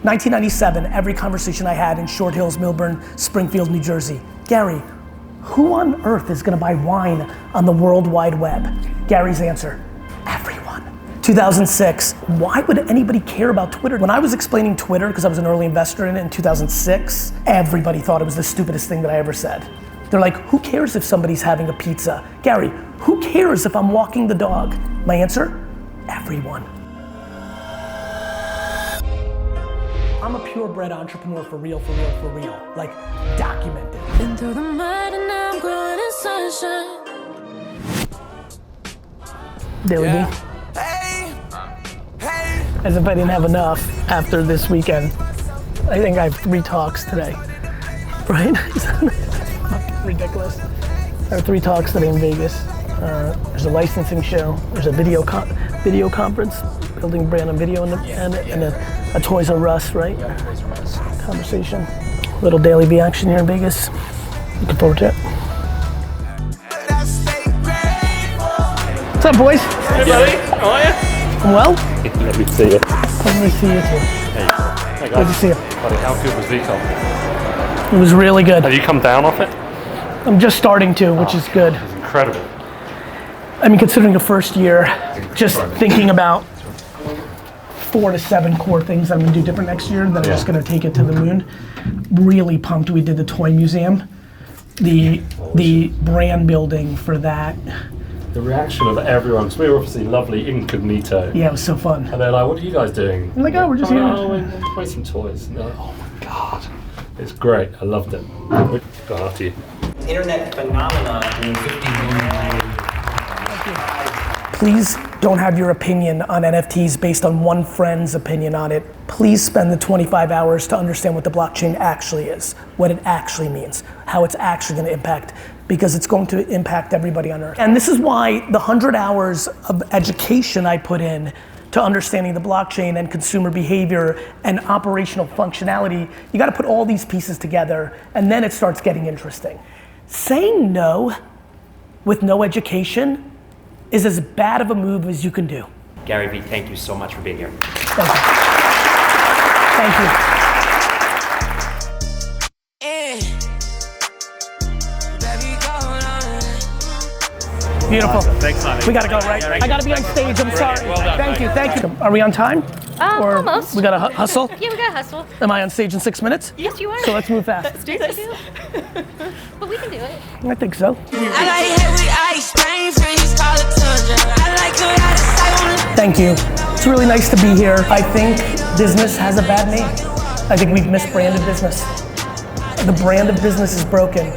1997, every conversation I had in Short Hills, Millburn, Springfield, New Jersey. Gary, who on earth is gonna buy wine on the World Wide Web? Gary's answer, everyone. 2006, why would anybody care about Twitter? When I was explaining Twitter, because I was an early investor in it in 2006, everybody thought it was the stupidest thing that I ever said. They're like, who cares if somebody's having a pizza? Gary, who cares if I'm walking the dog? My answer, everyone. I'm a purebred entrepreneur for real, like documented. Been through the mud and now I'm growing in sunshine. DailyVee. As if I didn't have enough after this weekend. I think I have 3 talks today, right? Fucking ridiculous. I have 3 talks today in Vegas. There's a licensing show. There's a video conference, building brand and video, and a Toys R Us, right? Yeah, Toys R Us. Conversation. Little DailyVee action here in Vegas. Looking forward to it. What's up, boys? Hey, buddy. How are you? I'm well. Let me see you. Let me see you too. Hey, guys. Good to see you. Buddy, how good was VeeCon? It was really good. Have you come down off it? I'm just starting to, which is good. It was incredible. I mean, considering the first year, just thinking about 4 to 7 core things I'm gonna do different next year, then I'm just gonna take it to the moon. Really pumped we did the toy museum. The brand building for that. The reaction of everyone, because we were obviously lovely incognito. Yeah, it was so fun. And they're like, what are you guys doing? I'm like, oh, we're just here. Oh, we'll play some toys. And they're like, oh my God. It's great, I loved it. Go after you. Internet phenomenon in 50 million. Please don't have your opinion on NFTs based on one friend's opinion on it. Please spend the 25 hours to understand what the blockchain actually is, what it actually means, how it's actually gonna impact, because it's going to impact everybody on Earth. And this is why the 100 hours of education I put in to understanding the blockchain and consumer behavior and operational functionality, you gotta put all these pieces together and then it starts getting interesting. Saying no with no education is as bad of a move as you can do. GaryVee, thank you so much for being here. Thank you. Thank you. Beautiful. Awesome. Thanks, honey. We gotta go, right? I gotta be on stage, I'm sorry. Well done, Thank you, thank you. Are we on time? Or almost. We gotta hustle? Yeah, we gotta hustle. Am I on stage in 6 minutes? Yes, you are. So let's move fast. Let's do this. But we can do it. I think so. Thank you. It's really nice to be here. I think business has a bad name. I think we've misbranded business. The brand of business is broken.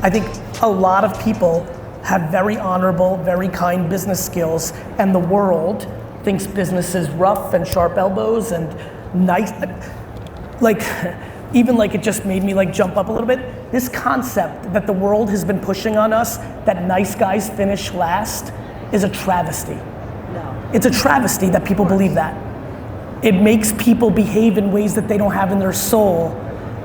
I think a lot of people have very honorable, very kind business skills, and the world thinks business is rough and sharp elbows and nice. Like, even like it just made me like jump up a little bit. This concept that the world has been pushing on us, that nice guys finish last, is a travesty. No. It's a travesty that people believe that. It makes people behave in ways that they don't have in their soul,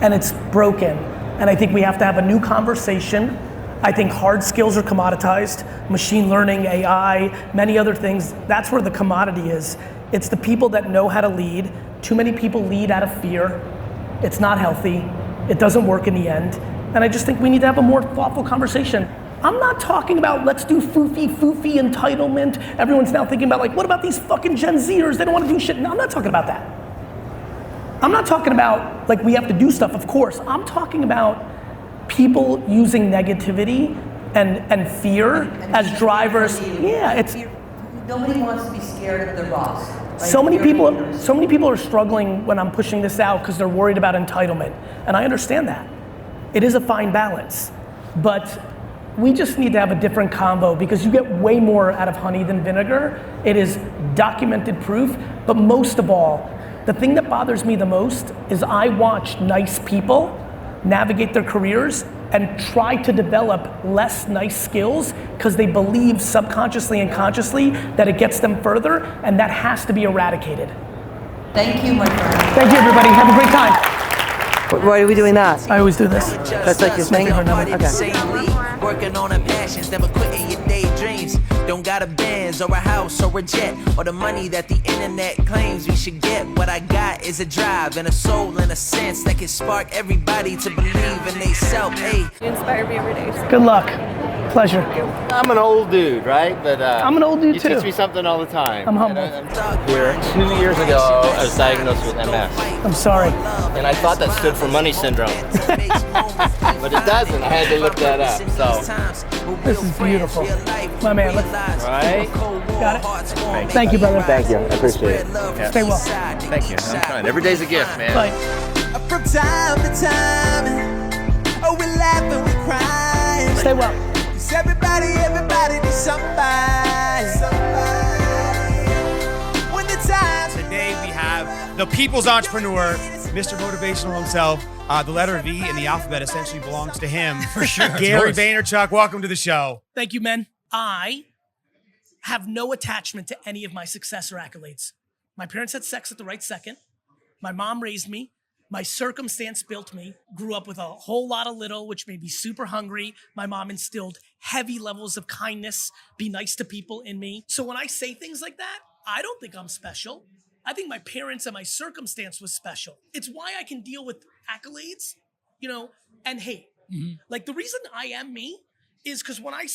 and it's broken. And I think we have to have a new conversation. I think hard skills are commoditized, machine learning, AI, many other things. That's where the commodity is. It's the people that know how to lead. Too many people lead out of fear. It's not healthy. It doesn't work in the end. And I just think we need to have a more thoughtful conversation. I'm not talking about let's do foofy entitlement. Everyone's now thinking about like, what about these fucking Gen Zers? They don't want to do shit. No, I'm not talking about that. I'm not talking about like we have to do stuff, of course. I'm talking about people using negativity and fear as drivers. Yeah, it's. Nobody wants to be scared of their boss. Right? So many people are struggling when I'm pushing this out because they're worried about entitlement, and I understand that. It is a fine balance, but we just need to have a different convo because you get way more out of honey than vinegar. It is documented proof, but most of all, the thing that bothers me the most is I watch nice people navigate their careers and try to develop less nice skills because they believe subconsciously and consciously that it gets them further, and that has to be eradicated. Thank you, my friend. Thank you, everybody. Have a great time. Why are we doing that? I always do this. That's like your thing? Okay. Working on our passions, never quitting your daydreams. Don't got a Benz or a house or a jet or the money that the internet claims we should get. What I got is a drive and a soul and a sense that can spark everybody to believe in they self. Hey, You inspire me every day. Good luck. Pleasure. I'm an old dude, right? But I'm an old dude too. You teach me something all the time. I'm humble. Here, 2 years ago, I was diagnosed with MS. I'm sorry. And I thought that stood for money syndrome. But it doesn't. I had to look that up. So This is beautiful. My man, look. Right? Got it? Thank you, brother. Thank you. I appreciate it. Yeah. Stay well. Thank you. I'm trying. Every day's a gift, man. Bye. from time to time, oh, we laugh and we cry. Stay well. 'Cause everybody needs somebody. When the time. Today we have the people's entrepreneur, Mr. Motivational himself. The letter V in the alphabet essentially belongs to him. For sure. Gary Vaynerchuk, welcome to the show. Thank you, men. I have no attachment to any of my success or accolades. My parents had sex at the right second. My mom raised me. My circumstance built me. Grew up with a whole lot of little, which made me super hungry. My mom instilled heavy levels of kindness, be nice to people in me. So when I say things like that, I don't think I'm special. I think my parents and my circumstance was special. It's why I can deal with accolades, and hate. Mm-hmm. Like the reason I am me is because when I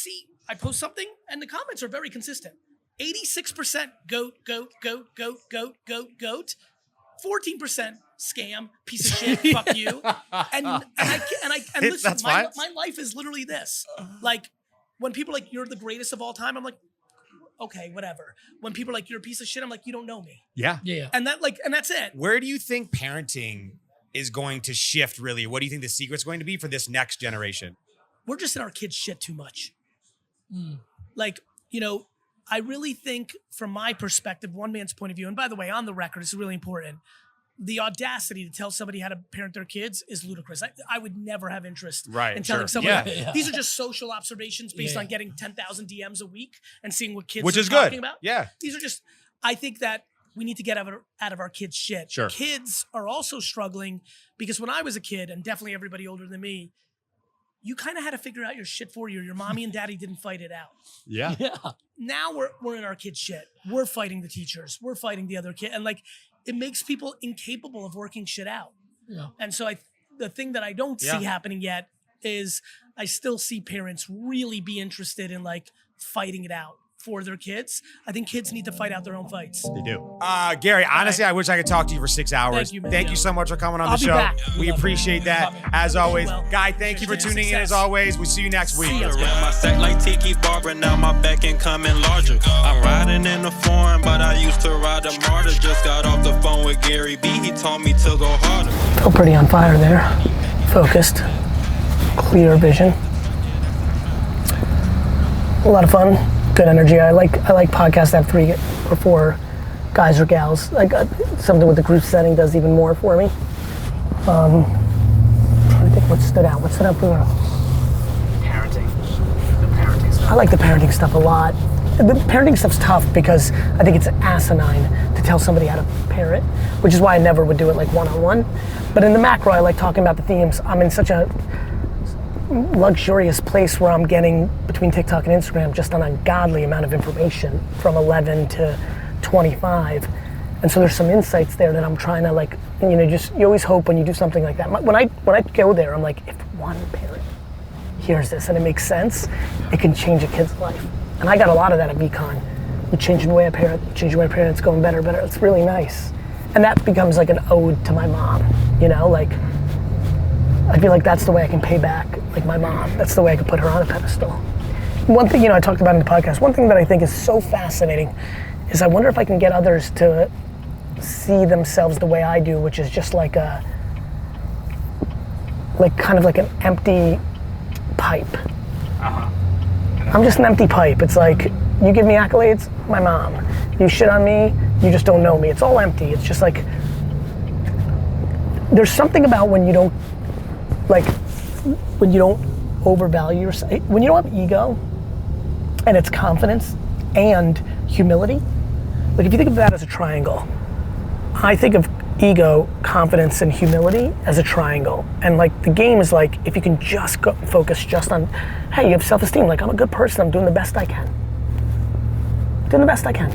post something and the comments are very consistent. 86% goat, 14% scam, piece of shit, fuck you. And listen, That's fine. my life is literally this. Like when people are like, you're the greatest of all time, I'm like, okay, whatever. When people are like, you're a piece of shit, I'm like, you don't know me. Yeah. And that's it. Where do you think parenting is going to shift really? What do you think the secret's going to be for this next generation? We're just in our kids' shit too much. I really think from my perspective, one man's point of view, and by the way, on the record, it's really important. The audacity to tell somebody how to parent their kids is ludicrous. I would never have interest in telling somebody. These are just social observations based on getting 10,000 DMs a week and seeing what kids are talking about. Yeah. These are just, I think that we need to get out of our kids' shit. Sure. Kids are also struggling because when I was a kid, and definitely everybody older than me, you kind of had to figure out your shit for you. Your mommy and daddy didn't fight it out. Yeah. Now we're in our kids' shit. We're fighting the teachers. We're fighting the other kid. And it makes people incapable of working shit out. Yeah. And so the thing that I don't see happening yet is I still see parents really be interested in fighting it out for their kids. I think kids need to fight out their own fights. They do. Gary, honestly, I wish I could talk to you for 6 hours. Thank you, man. Thank you so much for coming on I'll the be show. back. We appreciate that. As always. Guy, thank you for tuning in as always. We'll see you next week. My sack like Tiki Barber, now my back ain't coming larger. I'm riding in the foreign, but I used to ride a martyr. Just got off the phone with GaryVee, he told me to go harder. Feel pretty on fire there. Focused. Clear vision. A lot of fun. Good energy. I like podcasts that have 3 or 4 guys or gals. Something with the group setting does even more for me. I'm trying to think what stood out. What stood out for you? Parenting. The parenting stuff. I like the parenting stuff a lot. The parenting stuff's tough because I think it's asinine to tell somebody how to parent, which is why I never would do it one-on-one. But in the macro, I like talking about the themes. I'm in such a luxurious place where I'm getting between TikTok and Instagram just an ungodly amount of information from 11 to 25. And so there's some insights there that I'm trying to you always hope when you do something like that. When I go there, I'm like, if one parent hears this and it makes sense, it can change a kid's life. And I got a lot of that at VeeCon. You're changing the way I parent, it's going better. It's really nice. And that becomes an ode to my mom, I feel like that's the way I can pay back my mom. That's the way I can put her on a pedestal. One thing, I talked about in the podcast, one thing that I think is so fascinating is I wonder if I can get others to see themselves the way I do, which is just kind of like an empty pipe. I'm just an empty pipe. It's you give me accolades, my mom. You shit on me, you just don't know me. It's all empty. It's just there's something about when you don't overvalue yourself, when you don't have ego and it's confidence and humility. If you think of that as a triangle, I think of ego, confidence, and humility as a triangle. And the game is if you can just focus just on, hey, you have self-esteem, I'm a good person, I'm doing the best I can. doing the best I can.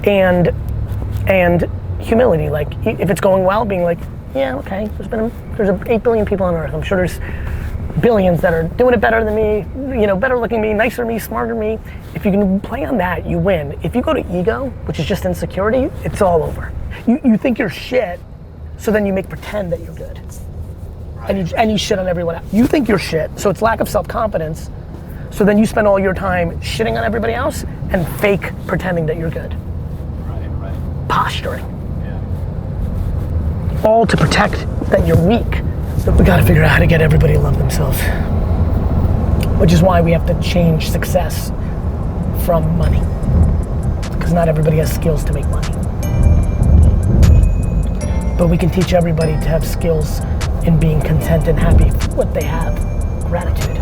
And humility, like if it's going well, being like, yeah, okay, there's 8 billion people on Earth. I'm sure there's billions that are doing it better than me, you know, better looking than me, nicer than me, smarter than me. If you can play on that, you win. If you go to ego, which is just insecurity, it's all over. You think you're shit, so then you make pretend that you're good. And you shit on everyone else. You think you're shit, so it's lack of self-confidence. So then you spend all your time shitting on everybody else and fake pretending that you're good. Right. Posturing. Yeah. All to protect that you're weak. So we gotta figure out how to get everybody to love themselves. Which is why we have to change success from money. Because not everybody has skills to make money. But we can teach everybody to have skills in being content and happy with what they have. Gratitude.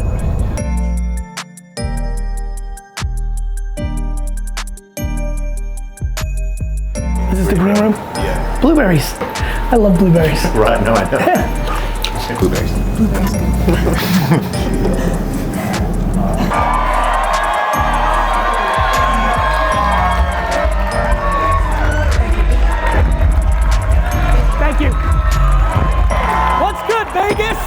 Is this the green room? Yeah. Blueberries. I love blueberries. Right, no, I know. Blueberries. Thank you. What's good, Vegas?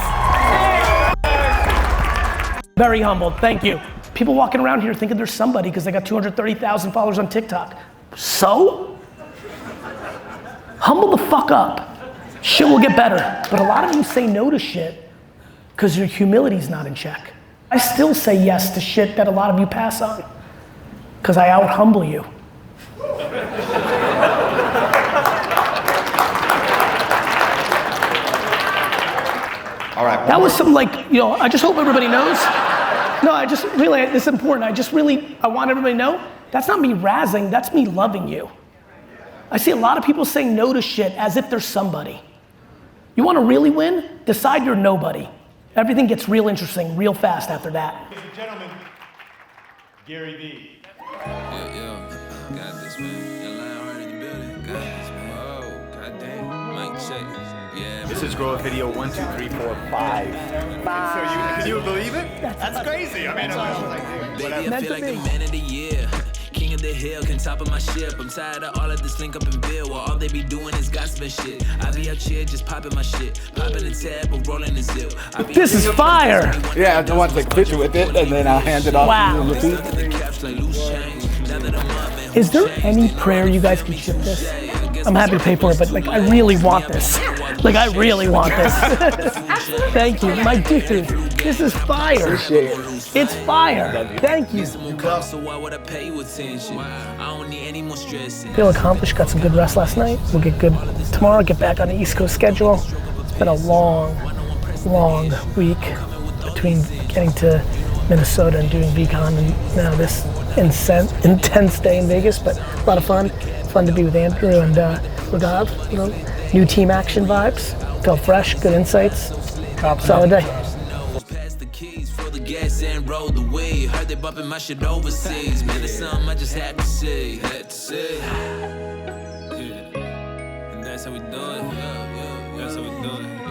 Very humbled, thank you. People walking around here thinking they're somebody because they got 230,000 followers on TikTok. So? Humble the fuck up. Shit will get better. But a lot of you say no to shit because your humility's not in check. I still say yes to shit that a lot of you pass on because I out humble you. All right. That was some like, you know, I just hope everybody knows. No, I just really, it's important. I want everybody to know, that's not me razzing, that's me loving you. I see a lot of people saying no to shit as if they're somebody. You wanna really win? Decide you're nobody. Everything gets real interesting real fast after that. Ladies and gentlemen, GaryVee. Got this, man. Your line hard in the building. Got this, man. Oh, goddamn. Mic check. Yeah. This is growth video 1, 2, 3, 4, 5. So can you believe it? That's crazy. I mean, Baby, I feel like the man of the year. King of the hill, can top of my ship. I'm tired of all of this link up and bill, while all they be doing is gossiping shit. I be out here just popping my shit, popping the tab or rolling the zip. This is fire! Yeah, I want to take a picture with it and then I'll hand it off to you. Is there any prayer you guys can ship this? I'm happy to pay for it, but like I really want this. Like I really want this. Thank you, my dude. This is fire. It's fire. Thank you. Feel accomplished. Got some good rest last night. We'll get good tomorrow. Get back on the East Coast schedule. It's been a long week between getting to Minnesota and doing VeeCon and now this intense day in Vegas, but a lot of fun. Fun to be with Andrew and Ragav. You know, new team action vibes. Felt fresh, good insights. Solid day. Pass the keys for the gas and roll the way. Heard they bumping my shit overseas. Man, it's something I just had to say. Yeah. And that's how we do it. That's how we do it.